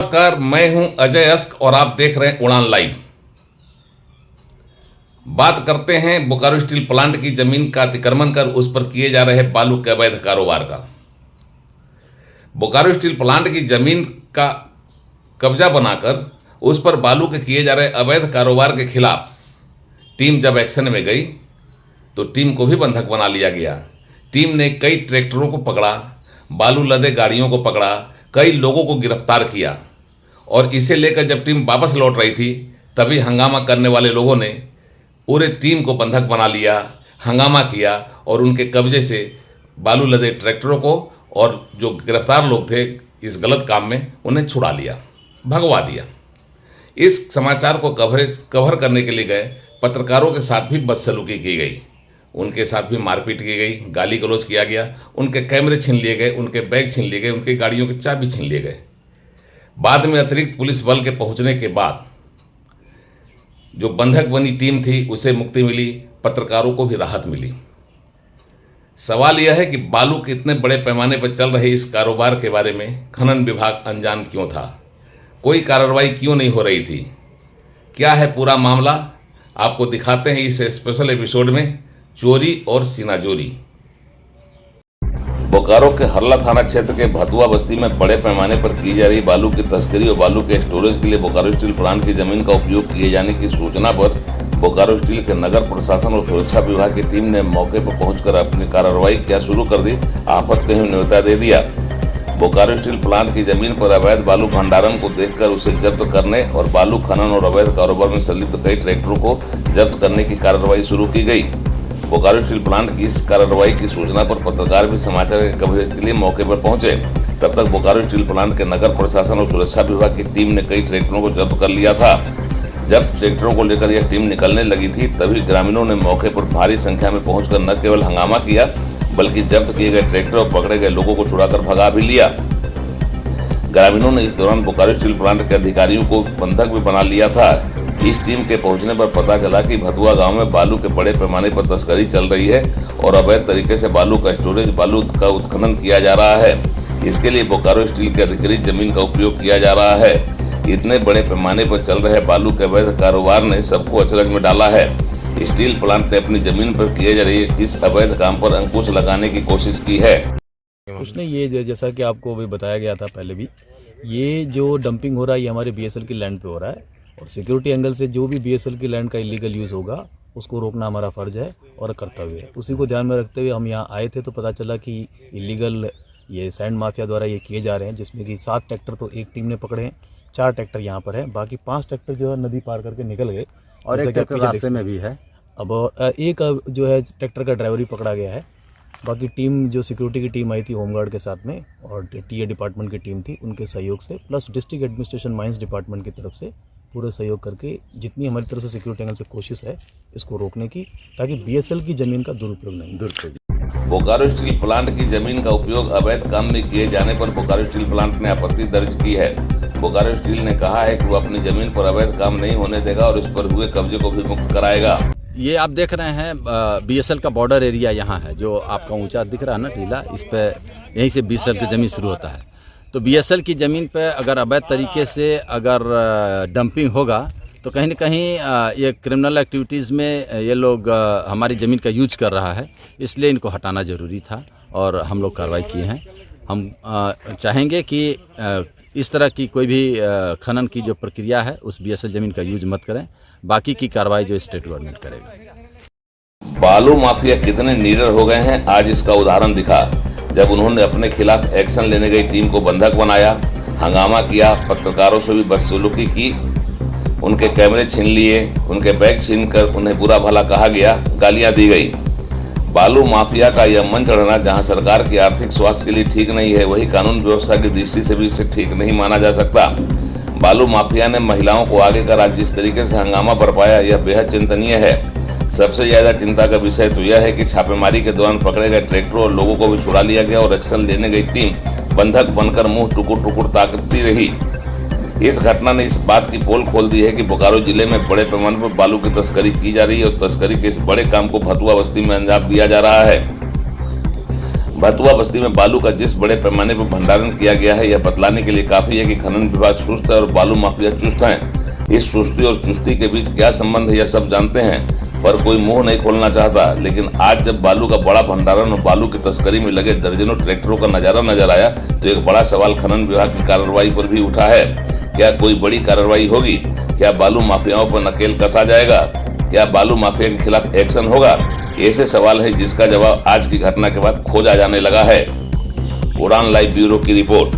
नमस्कार, मैं हूं अजय अस्क और आप देख रहे हैं उड़ान लाइव। बात करते हैं बोकारो स्टील प्लांट की जमीन का अतिक्रमण कर उस पर किए जा रहे बालू के अवैध कारोबार का। बोकारो स्टील प्लांट की जमीन का कब्जा बनाकर उस पर बालू के किए जा रहे अवैध कारोबार के खिलाफ टीम जब एक्शन में गई तो टीम को भी बंधक बना लिया गया। टीम ने कई ट्रैक्टरों को पकड़ा, बालू लदे गाड़ियों को पकड़ा, कई लोगों को गिरफ्तार किया और इसे लेकर जब टीम वापस लौट रही थी तभी हंगामा करने वाले लोगों ने पूरे टीम को बंधक बना लिया, हंगामा किया और उनके कब्जे से बालू लदे ट्रैक्टरों को और जो गिरफ्तार लोग थे इस गलत काम में उन्हें छुड़ा लिया, भगवा दिया। इस समाचार को कवर करने के लिए गए पत्रकारों के साथ भी बदसलूकी की गई, उनके साथ भी मारपीट की गई, गाली गलौज किया गया, उनके कैमरे छीन लिए गए, उनके बैग छीन लिए गए, उनकी गाड़ियों के चाबी छीन लिए गए। बाद में अतिरिक्त पुलिस बल के पहुंचने के बाद जो बंधक बनी टीम थी उसे मुक्ति मिली, पत्रकारों को भी राहत मिली। सवाल यह है कि बालू के इतने बड़े पैमाने पर चल रहे इस कारोबार के बारे में खनन विभाग अनजान क्यों था? कोई कार्रवाई क्यों नहीं हो रही थी? क्या है पूरा मामला, आपको दिखाते हैं इस स्पेशल एपिसोड में चोरी और सीनाजोरी। बोकारो के हरला थाना क्षेत्र के भतुआ बस्ती में बड़े पैमाने पर की जा रही बालू की तस्करी और बालू के स्टोरेज के लिए बोकारो स्टील प्लांट की जमीन का उपयोग किए जाने की सूचना पर बोकारो स्टील के नगर प्रशासन और सुरक्षा विभाग की टीम ने मौके पर पहुंचकर अपनी कार्रवाई क्या शुरू कर दी। आफत को ही न्योता दे दिया। बोकारो स्टील प्लांट की जमीन पर अवैध बालू भंडारण को देखकर उसे जब्त करने और बालू खनन और अवैध कारोबार में संलिप्त कई ट्रैक्टरों को जब्त करने की कार्रवाई शुरू की गई। बोकारो स्टील प्लांट की इस कार्रवाई की सूचना पर पत्रकार भी समाचार के कवरेज के लिए मौके पर पहुंचे। तब तक बोकारो स्टील प्लांट के नगर प्रशासन और सुरक्षा विभाग की टीम ने कई ट्रैक्टरों को जब्त कर लिया था। जब ट्रैक्टरों को लेकर यह टीम निकलने लगी थी तभी ग्रामीणों ने मौके पर भारी संख्या में पहुंचकर न केवल हंगामा किया बल्कि जब्त किए गए ट्रैक्टर और पकड़े गए लोगों को छुड़ाकर भगा भी लिया। ग्रामीणों ने इस दौरान बोकारो स्टील प्लांट के अधिकारियों को बंधक भी बना लिया था। इस टीम के पहुंचने पर पता चला कि भतुआ गांव में बालू के बड़े पैमाने पर तस्करी चल रही है और अवैध तरीके से बालू का स्टोरेज, बालू का उत्खनन किया जा रहा है। इसके लिए बोकारो स्टील के अधिकृत जमीन का उपयोग किया जा रहा है। इतने बड़े पैमाने पर चल रहे बालू के अवैध कारोबार ने सबको अचरज में डाला है। स्टील प्लांट ने अपनी जमीन पर किए जा रहे इस अवैध काम पर अंकुश लगाने की कोशिश की है। उसने ये जैसा कि आपको अभी बताया गया था पहले भी, ये जो डंपिंग हो रहा है ये हमारे बीएसएल की लैंड पे हो रहा है और सिक्योरिटी एंगल से जो भी बीएसएल की लैंड का इलीगल यूज़ होगा उसको रोकना हमारा फ़र्ज है और कर्तव्य है। उसी को ध्यान में रखते हुए हम यहाँ आए थे तो पता चला कि इलीगल ये सैंड माफिया द्वारा ये किए जा रहे हैं, जिसमें कि 7 ट्रैक्टर तो एक टीम ने पकड़े हैं, 4 ट्रैक्टर यहाँ पर है, बाकी 5 ट्रैक्टर जो है नदी पार करके निकल गए और एक ट्रैक्टर रास्ते में भी है। अब एक जो है ट्रैक्टर का ड्राइवर ही पकड़ा गया है। बाकी टीम जो सिक्योरिटी की टीम आई थी होमगार्ड के साथ में और टीए डिपार्टमेंट की टीम थी, उनके सहयोग से plus district administration mines department की तरफ से पूरे सहयोग करके जितनी हमारी तरफ से सिक्योरिटी एंगल से कोशिश है इसको रोकने की, ताकि बीएसएल की जमीन का दुरुपयोग नहीं। बोकारो स्टील प्लांट की जमीन का उपयोग अवैध काम में किए जाने पर बोकारो स्टील प्लांट ने आपत्ति दर्ज की है। बोकारो स्टील ने कहा है कि वो अपनी जमीन पर अवैध काम नहीं होने देगा और इस पर हुए कब्जे को भी मुक्त कराएगा। ये आप देख रहे हैं बीएसएल का बॉर्डर एरिया यहाँ है, जो आपका ऊंचा दिख रहा है ना टीला, इस पे यहीं से बीएसएल की ज़मीन शुरू होता है। तो बीएसएल की ज़मीन पे अगर अवैध तरीके से अगर डंपिंग होगा तो कहीं न कहीं ये क्रिमिनल एक्टिविटीज़ में ये लोग हमारी ज़मीन का यूज कर रहा है, इसलिए इनको हटाना ज़रूरी था और हम लोग कार्रवाई किए हैं। हम चाहेंगे कि इस तरह की कोई भी खनन की जो प्रक्रिया है उस बीएसएल ज़मीन का यूज मत करें, बाकी की कार्रवाई जो स्टेट गवर्नमेंट करेगा। बालू माफिया कितने नीडर हो गए हैं आज इसका उदाहरण दिखा जब उन्होंने अपने खिलाफ एक्शन लेने गई टीम को बंधक बनाया, हंगामा किया, पत्रकारों से भी बदसलूकी की, उनके कैमरे छीन लिए, उनके बैग छीन कर उन्हें बुरा भला कहा गया, गालियां दी गई। बालू माफिया का यह मन चढ़ना जहां सरकार की आर्थिक स्वास्थ्य के लिए ठीक नहीं है, वही कानून व्यवस्था की दृष्टि से भी इसे ठीक नहीं माना जा सकता। बालू माफिया ने महिलाओं को आगे कर आज जिस तरीके से हंगामा बरपाया यह बेहद चिंतनीय है। सबसे ज़्यादा चिंता का विषय तो यह है कि छापेमारी के दौरान पकड़े गए ट्रैक्टरों और लोगों को भी छुड़ा लिया गया और एक्शन लेने गई टीम बंधक बनकर मुंह टुकुर टुकुर ताकती रही। इस घटना ने इस बात की पोल खोल दी है कि बोकारो जिले में बड़े पैमाने पर बालू की तस्करी की जा रही है और तस्करी के इस बड़े काम को भतुआ बस्ती में अंजाम दिया जा रहा है। भतुआ बस्ती में बालू का जिस बड़े पैमाने पर भंडारण किया गया है, यह बतलाने के लिए काफी है कि खनन विभाग सुस्त है और बालू माफिया चुस्त हैं। इस सुस्ती और चुस्ती के बीच क्या संबंध है यह सब जानते हैं, पर कोई मुंह नहीं खोलना चाहता। लेकिन आज जब बालू का बड़ा भंडारण और बालू की तस्करी में लगे दर्जनों ट्रैक्टरों का नजारा नजर आया तो एक बड़ा सवाल खनन विभाग की कार्रवाई पर भी उठा है। क्या कोई बड़ी कार्रवाई होगी? क्या बालू माफियाओं पर नकेल कसा जाएगा? क्या बालू माफिया के खिलाफ एक्शन होगा? ऐसे सवाल है जिसका जवाब आज की घटना के बाद खोजा जाने लगा है। उड़ान लाइव ब्यूरो की रिपोर्ट।